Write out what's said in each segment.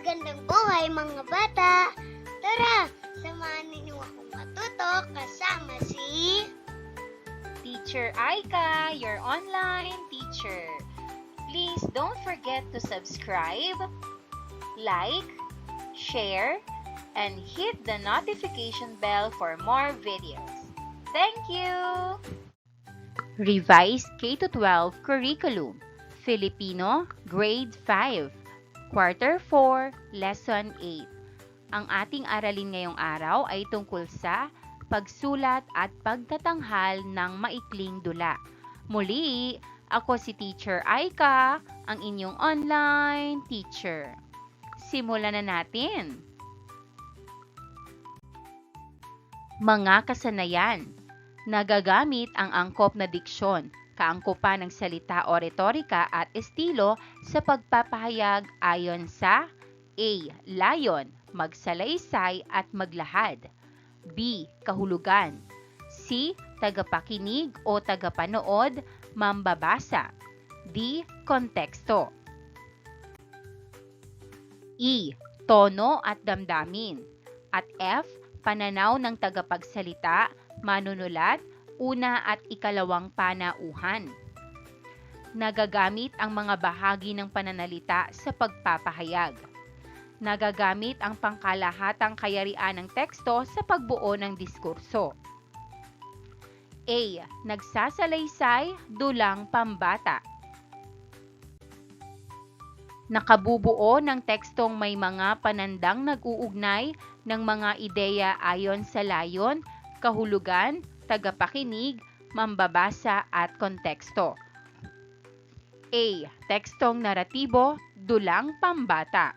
Magandang buhay mga bata! Tara, samahan ninyo akong matuto kasama si Teacher Aika, your online teacher. Please don't forget to subscribe, like, share, and hit the notification bell for more videos. Thank you! Revised K-12 Curriculum, Filipino, Grade 5, Quarter 4, Lesson 8. Ang ating aralin ngayong araw ay tungkol sa pagsulat at pagtatanghal ng maikling dula. Muli, ako si Teacher Aika, ang inyong online teacher. Simulan na natin. Mga kasanayan. Nagagamit ang angkop na diksyon, kaangkopan ng salita o retorika at estilo sa pagpapahayag ayon sa A. Layon, magsalaysay at maglahad. B. Kahulugan. C. Tagapakinig o tagapanood, mambabasa. D. Konteksto. E. Tono at damdamin. At F. Pananaw ng tagapagsalita, manunulat, una at ikalawang panauhan. Nagagamit ang mga bahagi ng pananalita sa pagpapahayag. Nagagamit ang pangkalahatang kayarian ng teksto sa pagbuo ng diskurso. A. Nagsasalaysay, dulang pambata. Nakabubuo ng tekstong may mga panandang nag-uugnay ng mga ideya ayon sa layon, kahulugan, tagapakinig, mambabasa at konteksto. A. Tekstong naratibo, dulang pambata.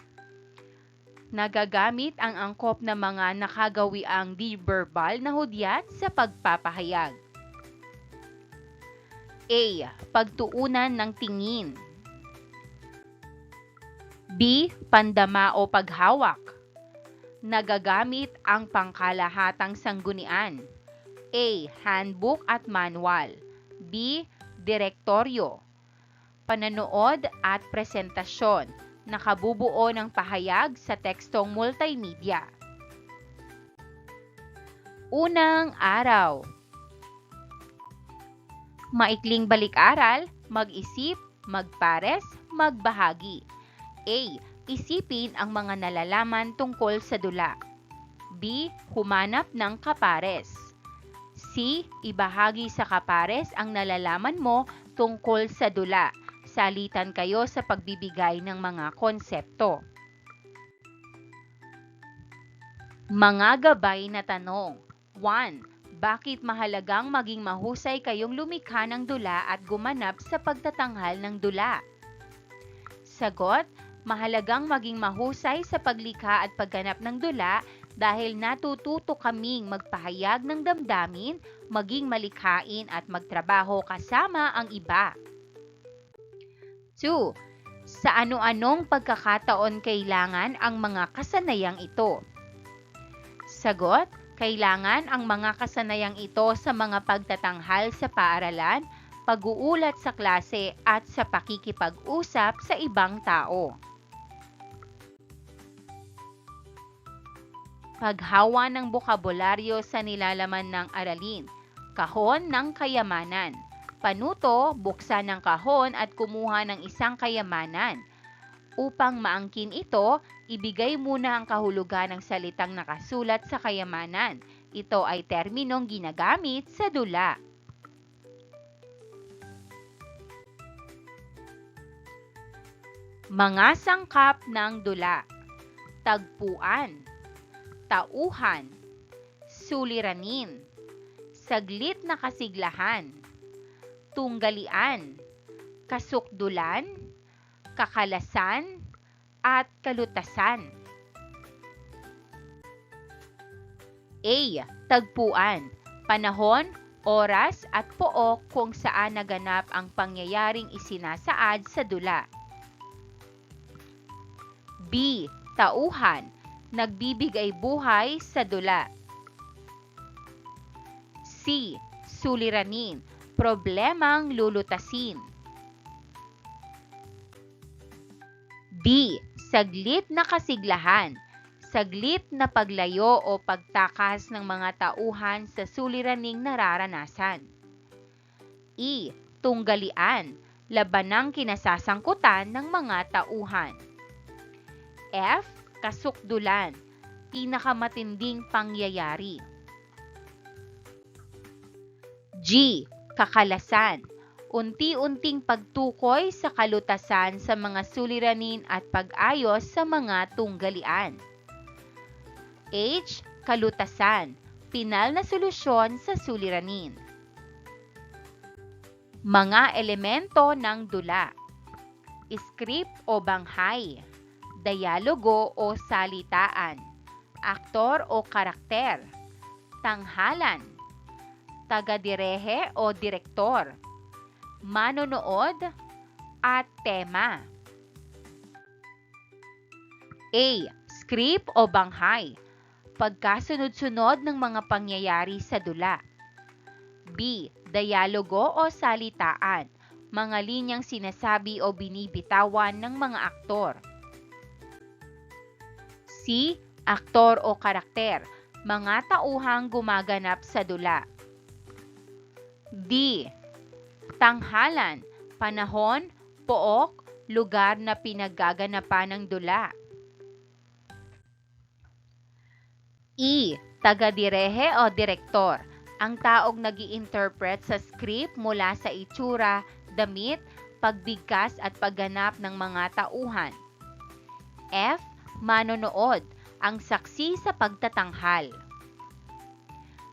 Nagagamit ang angkop na mga nakagawiang di-verbal na hudyat sa pagpapahayag. A. Pagtuunan ng tingin. B. Pandama o paghawak. Nagagamit ang pangkalahatang sanggunian. A. Handbook at manual. B. Direktoryo. Pananood at presentasyon. Nakabubuo ng pahayag sa tekstong multimedia. Unang araw. Maikling balik-aral, mag-isip, magpares, magbahagi. A. Isipin ang mga nalalaman tungkol sa dula. B. Humanap ng kapares. C. Ibahagi sa kapares ang nalalaman mo tungkol sa dula. Salitan kayo sa pagbibigay ng mga konsepto. Mga gabay na tanong. 1. Bakit mahalagang maging mahusay kayong lumikha ng dula at gumanap sa pagtatanghal ng dula? Sagot. Mahalagang maging mahusay sa paglikha at pagganap ng dula dahil natututo kaming magpahayag ng damdamin, maging malikhain at magtrabaho kasama ang iba. 2. Sa ano-anong pagkakataon kailangan ang mga kasanayang ito? Sagot. Kailangan ang mga kasanayang ito sa mga pagtatanghal sa paaralan, pag-uulat sa klase at sa pakikipag-usap sa ibang tao. Paghawa ng bokabularyo sa nilalaman ng aralin. Kahon ng kayamanan. Panuto, buksan ng kahon at kumuha ng isang kayamanan. Upang maangkin ito, ibigay muna ang kahulugan ng salitang nakasulat sa kayamanan. Ito ay terminong ginagamit sa dula. Mga sangkap ng dula. Tagpuan. Tauhan, suliranin, saglit na kasiglahan, tunggalian, kasukdulan, kakalasan, at kalutasan. A. Tagpuan, panahon, oras at pook kung saan naganap ang pangyayaring isinasaad sa dula. B. Tauhan, nagbibigay buhay sa dula. C. Suliranin, problemang lulutasin. D. saglit na kasiglahan, saglit na paglayo o pagtakas ng mga tauhan sa suliraning nararanasan. E. Tunggalian, labanang kinasasangkutan ng mga tauhan. F. Kasukdulan, pinakamatinding pangyayari. G. Kakalasan, unti-unting pagtukoy sa kalutasan sa mga suliranin at pag-ayos sa mga tunggalian. H. Kalutasan, pinal na solusyon sa suliranin. Mga elemento ng dula. Script o banghay, dialogo o salitaan, aktor o karakter, tanghalan, tagadirehe o direktor, manonood, at tema. A. Script o banghay, pagkasunod-sunod ng mga pangyayari sa dula. B. Dialogo o salitaan, mga linyang sinasabi o binibitawan ng mga aktor. C. Aktor o karakter, mga tauhang gumaganap sa dula. D. Tanghalan, panahon, pook, lugar na pinaggaganapan ng dula. E. Tagadirehe o direktor, ang taong nag-i-interpret sa script mula sa itsura, damit, pagbigkas at pagganap ng mga tauhan. F. Manonood, ang saksi sa pagtatanghal.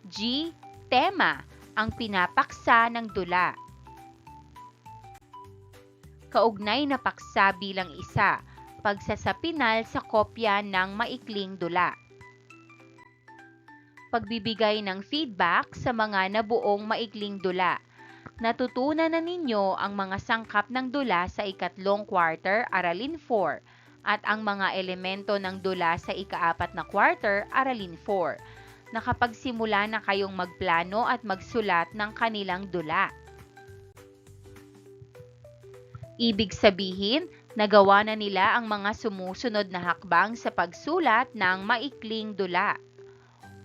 G. Tema, ang pinapaksa ng dula. Kaugnay na paksa bilang isa, pagsasapinal sa kopya ng maikling dula. Pagbibigay ng feedback sa mga nabuong maikling dula. Natutunan na ninyo ang mga sangkap ng dula sa ikatlong quarter, Aralin 4, at ang mga elemento ng dula sa ikaapat na quarter, Aralin 4. Nakapagsimula na kayong magplano at magsulat ng kanilang dula. Ibig sabihin, nagawa na nila ang mga sumusunod na hakbang sa pagsulat ng maikling dula.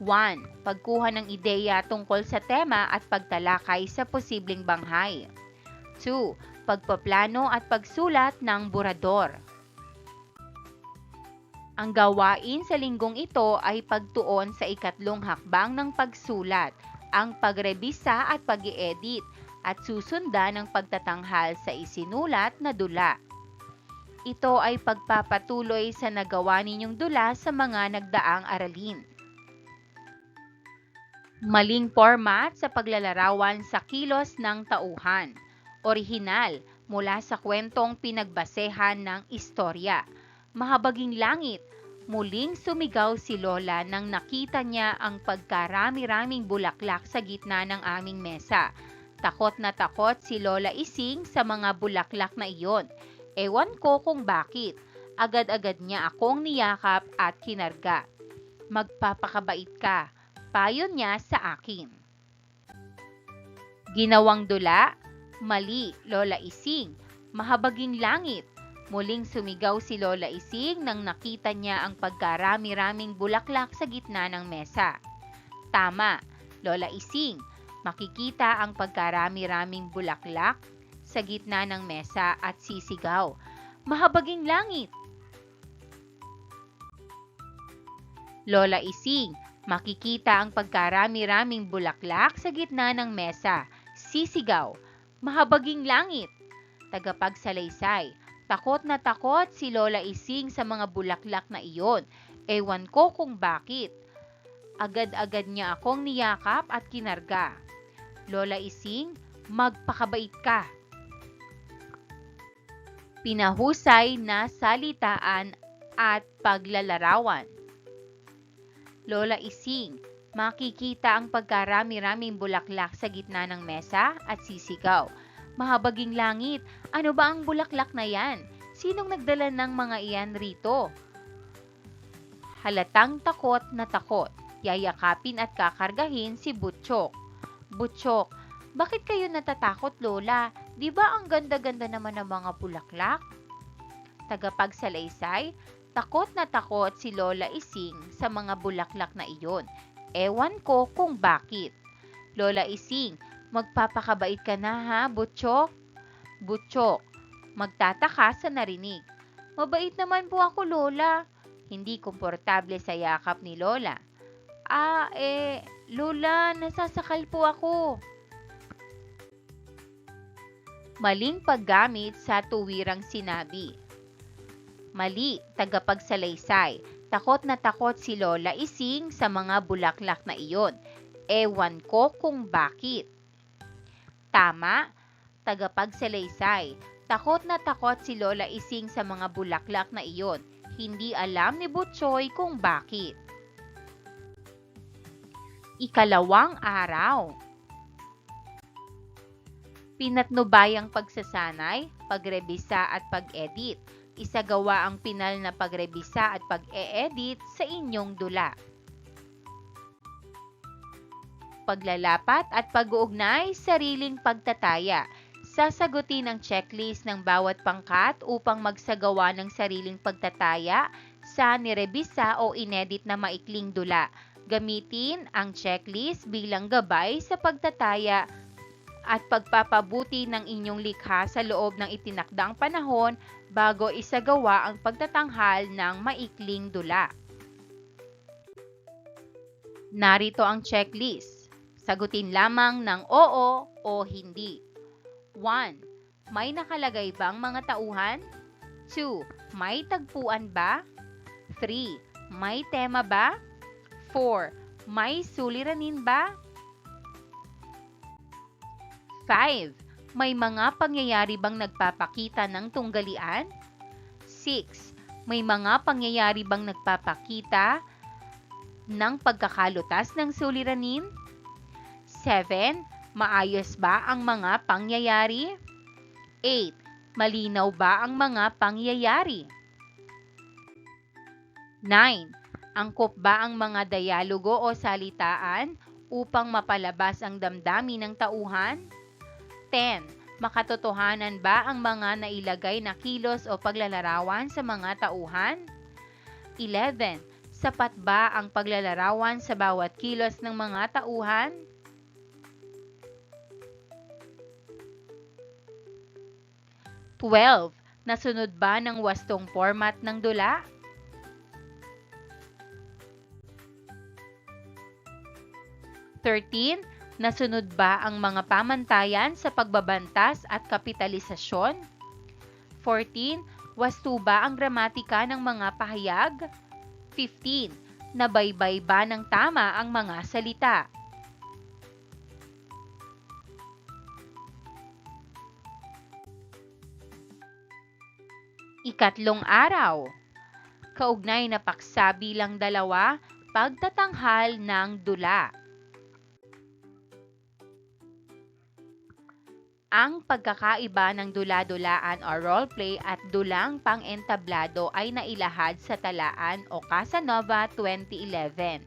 1. Pagkuha ng ideya tungkol sa tema at pagtalakay sa posibleng banghay. 2. Pagpaplano at pagsulat ng burador. Ang gawain sa linggong ito ay pagtuon sa ikatlong hakbang ng pagsulat, ang pagrebisa at pag-i-edit, at susundan ng pagtatanghal sa isinulat na dula. Ito ay pagpapatuloy sa nagawa ninyong dula sa mga nagdaang aralin. Maling format sa paglalarawan sa kilos ng tauhan. Orihinal, mula sa kwentong pinagbasehan ng istorya. Mahabaging langit, muling sumigaw si Lola nang nakita niya ang pagkarami-raming bulaklak sa gitna ng aming mesa. Takot na takot si Lola Ising sa mga bulaklak na iyon. Ewan ko kung bakit. Agad-agad niya akong niyakap at kinarga. Magpapakabait ka, payo niya sa akin. Ginawang dula, mali, Lola Ising. Mahabaging langit. Muling sumigaw si Lola Ising nang nakita niya ang pagkarami-raming bulaklak sa gitna ng mesa. Tama, Lola Ising. Makikita ang pagkarami-raming bulaklak sa gitna ng mesa at sisigaw, mahabaging langit. Lola Ising. Makikita ang pagkarami-raming bulaklak sa gitna ng mesa. Sisigaw, mahabaging langit. Tagapagsalaysay. Takot na takot si Lola Ising sa mga bulaklak na iyon. Ewan ko kung bakit. Agad-agad niya akong niyakap at kinarga. Lola Ising, magpakabait ka. Pinahusay na salitaan at paglalarawan. Lola Ising, makikita ang pagkarami-raming bulaklak sa gitna ng mesa at sisigaw. Mahabaging langit, ano ba ang bulaklak na yan? Sinong nagdala ng mga iyan rito? Halatang takot na takot, yayakapin at kakargahin si Butchok. Butchok, bakit kayo natatakot, Lola? Di ba ang ganda-ganda naman ng mga bulaklak? Tagapagsalaysay, takot na takot si Lola Ising sa mga bulaklak na iyon. Ewan ko kung bakit. Lola Ising, magpapakabait ka na ha, Butchok? Butchok, magtataka sa narinig. Mabait naman po ako, Lola. Hindi komportable sa yakap ni Lola. Lola, nasasakal po ako. Maling paggamit sa tuwirang sinabi. Mali, tagapagsalaysay. Takot na takot si Lola Ising sa mga bulaklak na iyon. Ewan ko kung bakit. Tama, tagapagsalaysay. Takot na takot si Lola Ising sa mga bulaklak na iyon. Hindi alam ni Butchoy kung bakit. Ikalawang araw. Pinatnubayang pagsasanay, pagrebisa at pag-edit. Isagawa ang pinal na pagrebisa at pag-e-edit sa inyong dula. Paglalapat at pag-uugnay, sariling pagtataya. Sasagutin ang checklist ng bawat pangkat upang magsagawa ng sariling pagtataya sa nirebisa o inedit na maikling dula. Gamitin ang checklist bilang gabay sa pagtataya at pagpapabuti ng inyong likha sa loob ng itinakdang panahon bago isagawa ang pagtatanghal ng maikling dula. Narito ang checklist. Sagutin lamang ng oo o hindi. 1. May nakalagay bang mga tauhan? 2. May tagpuan ba? 3. May tema ba? 4. May suliranin ba? 5. May mga pangyayari bang nagpapakita ng tunggalian? 6. May mga pangyayari bang nagpapakita ng pagkakalutas ng suliranin? 7. Maayos ba ang mga pangyayari? 8. Malinaw ba ang mga pangyayari? 9. Angkop ba ang mga dialogo o salitaan upang mapalabas ang damdamin ng tauhan? 10. Makatotohanan ba ang mga nailagay na kilos o paglalarawan sa mga tauhan? 11. Sapat ba ang paglalarawan sa bawat kilos ng mga tauhan? 12. Nasunod ba ng wastong format ng dula? 13. Nasunod ba ang mga pamantayan sa pagbabantas at kapitalisasyon? 14. Wasto ba ang gramatika ng mga pahayag? 15. Nabaybay ba ng tama ang mga salita? Ikatlong araw. Kaugnay na paksa bilang 2, pagtatanghal ng dula. Ang pagkakaiba ng dula-dulaan o roleplay at dulang pang-entablado ay nailahad sa talaan o Casanova 2011.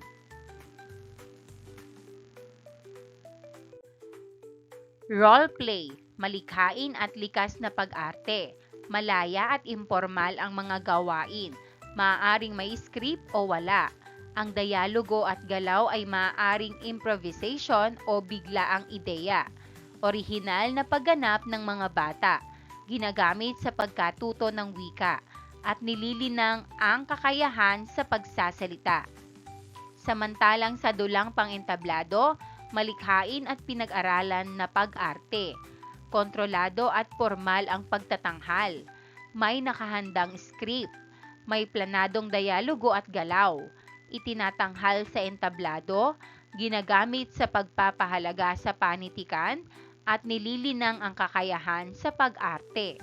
Roleplay, malikhain at likas na pag-arte. Malaya at impormal ang mga gawain. Maaaring may script o wala. Ang dialogo at galaw ay maaaring improvisation o biglaang ideya. Orihinal na pagganap ng mga bata. Ginagamit sa pagkatuto ng wika at nililinang ang kakayahan sa pagsasalita. Samantalang sa dulang pang-entablado, malikhain at pinag-aralan na pag-arte. Kontrolado at formal ang pagtatanghal. May nakahandang script. May planadong dialogo at galaw. Itinatanghal sa entablado, ginagamit sa pagpapahalaga sa panitikan, at nililinang ang kakayahan sa pag-arte.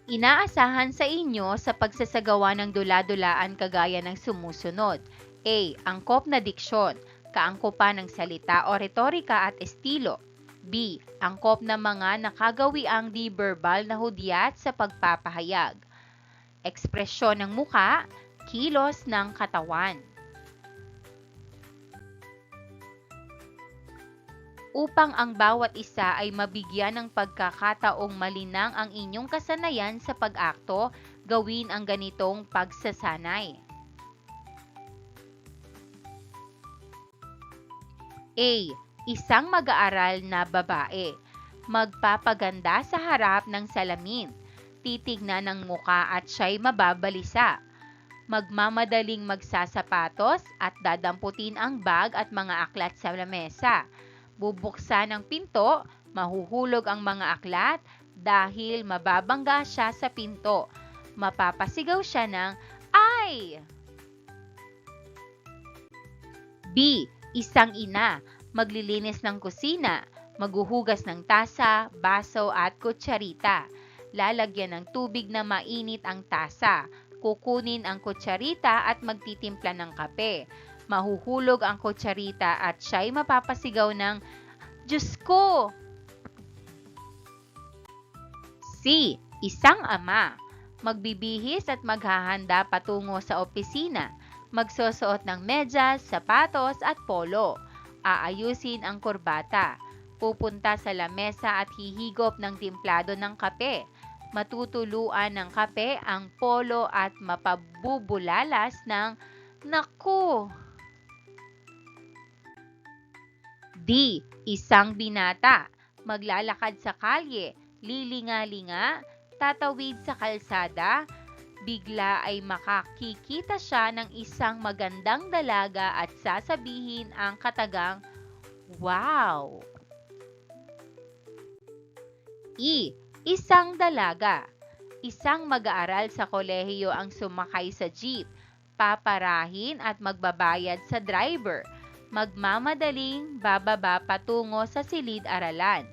Inaasahan sa inyo sa pagsasagawa ng dula-dulaan kagaya ng sumusunod. A. Angkop na diksyon, kaangkopan ng salita o retorika at estilo. B. Angkop na mga nakagawiang di-verbal na hudyat sa pagpapahayag. Ekspresyon ng muka, kilos ng katawan. upang ang bawat isa ay mabigyan ng pagkakataong malinang ang inyong kasanayan sa pag-akto, gawin ang ganitong pagsasanay. A. Isang mag-aaral na babae. Magpapaganda sa harap ng salamin. Titignan ng muka at siya'y mababalisa. Magmamadaling magsasapatos at dadamputin ang bag at mga aklat sa lamesa. Bubuksan ang pinto, mahuhulog ang mga aklat dahil mababangga siya sa pinto. Mapapasigaw siya ng, "Ay!" B. Isang ina. Maglilinis ng kusina. Maghuhugas ng tasa, baso at kutsarita. Lalagyan ng tubig na mainit ang tasa. Kukunin ang kutsarita at magtitimpla ng kape. Mahuhulog ang kutsarita at siya'y mapapasigaw ng, "Diyos ko!" C. Isang ama. Magbibihis at maghahanda patungo sa opisina. Magsusuot ng medyas, sapatos at polo. Aayusin ang kurbata. Pupunta sa lamesa at hihigop ng timplado ng kape. Matutuluan ng kape ang polo at mapabubulalas ng, "Naku!" D. Isang binata. Maglalakad sa kalye, lilinga-linga, tatawid sa kalsada. Bigla ay makakikita siya ng isang magandang dalaga at sasabihin ang katagang, "Wow!" E. Isang dalaga. Isang mag-aaral sa kolehiyo ang sumakay sa jeep, paparahin at magbabayad sa driver. Magmamadaling bababa patungo sa silid-aralan.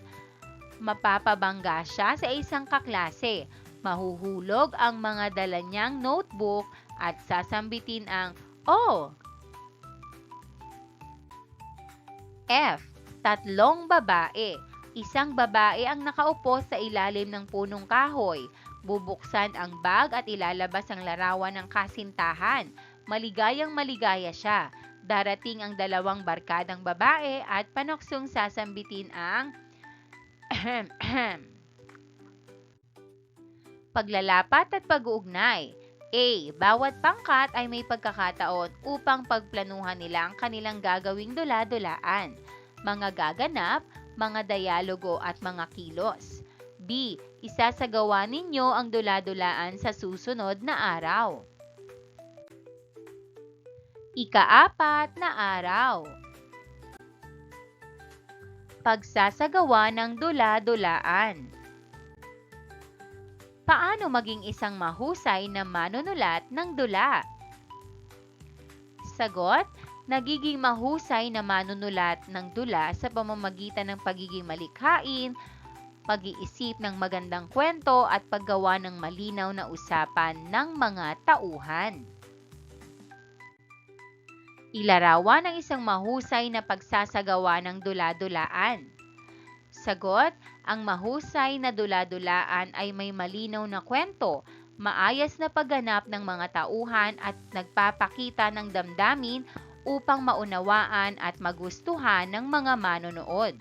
Mapapabangga siya sa isang kaklase. Mahuhulog ang mga dala niyang notebook at sasambitin ang, "Oh!" F. Tatlong babae. Isang babae ang nakaupo sa ilalim ng punong kahoy. Bubuksan ang bag at ilalabas ang larawan ng kasintahan. Maligayang maligaya siya. Darating ang dalawang barkadang babae at panoksong sasambitin ang paglalapat at pag-uugnay. A. Bawat pangkat ay may pagkakataon upang pagplanuhan nila ang kanilang gagawing dula-dulaan, mga gaganap, mga dialogo at mga kilos. B. Isasagawa ninyo ang dula-dulaan sa susunod na araw. Ika-4 na araw. Pagsasagawa ng dula-dulaan. Paano maging isang mahusay na manunulat ng dula? Sagot, nagiging mahusay na manunulat ng dula sa pamamagitan ng pagiging malikhain, pag-iisip ng magandang kwento at paggawa ng malinaw na usapan ng mga tauhan. Ilarawan ang isang mahusay na pagsasagawa ng dula-dulaan. Sagot, ang mahusay na dula-dulaan ay may malinaw na kwento, maayos na pagganap ng mga tauhan at nagpapakita ng damdamin upang maunawaan at magustuhan ng mga manonood.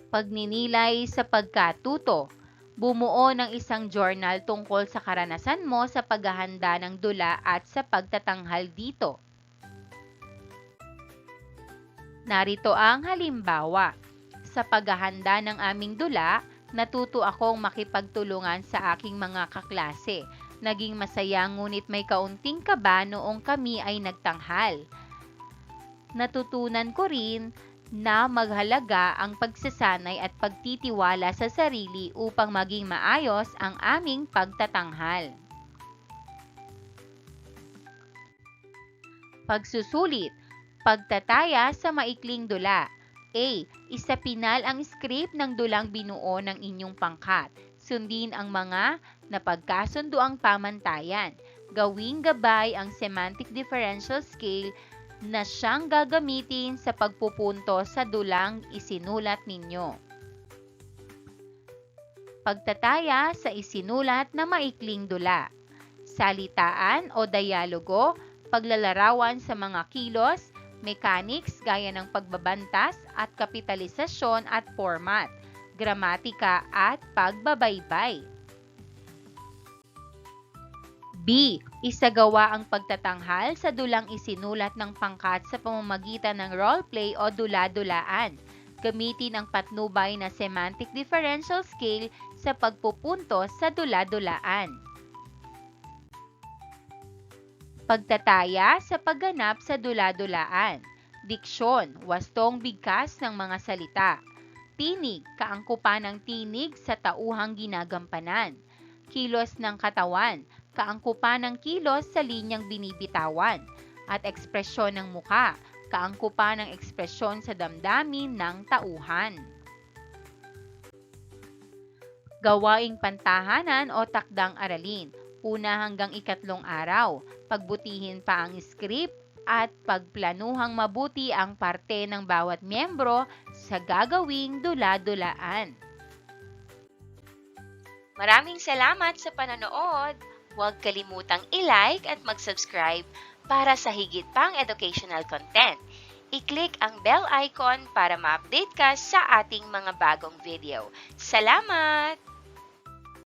Pagninilay sa pagkatuto. Bumuo ng isang journal tungkol sa karanasan mo sa paghahanda ng dula at sa pagtatanghal dito. Narito ang halimbawa. Sa paghahanda ng aming dula, natuto akong makipagtulungan sa aking mga kaklase. Naging masaya ngunit may kaunting kaba noong kami ay nagtanghal. Natutunan ko rin na maghalaga ang pagsasanay at pagtitiwala sa sarili upang maging maayos ang aming pagtatanghal. Pagsusulit. Pagtataya sa maikling dula. A. Isapinal ang script ng dulang binuo ng inyong pangkat. Sundin ang mga napagkasunduang pamantayan. Gawing gabay ang semantic differential scale na siyang gagamitin sa pagpupunto sa dulang isinulat ninyo. Pagtataya sa isinulat na maikling dula. Salitaan o dialogo, paglalarawan sa mga kilos, Mechanics gaya ng pagbabantas at kapitalisasyon at format, gramatika at pagbabaybay. B. Isagawa ang pagtatanghal sa dulang isinulat ng pangkat sa pamamagitan ng roleplay o dula-dulaan. Gamitin ang patnubay na semantic differential scale sa pagpupuntos sa dula-dulaan. Pagtataya sa pagganap sa dula-dulaan. Diksyon, wastong bigkas ng mga salita. Tinig, kaangkupan ng tinig sa tauhang ginagampanan. Kilos ng katawan, kaangkupan ng kilos sa linyang binibitawan. At ekspresyon ng muka, kaangkupan ng ekspresyon sa damdamin ng tauhan. Gawaing pantahanan o takdang aralin. Una hanggang 3 araw. Pagbutihin pa ang script at pagplanuhang mabuti ang parte ng bawat miyembro sa gagawing dula-dulaan. Maraming salamat sa panonood! Huwag kalimutang i-like at mag-subscribe para sa higit pang educational content. I-click ang bell icon para ma-update ka sa ating mga bagong video. Salamat!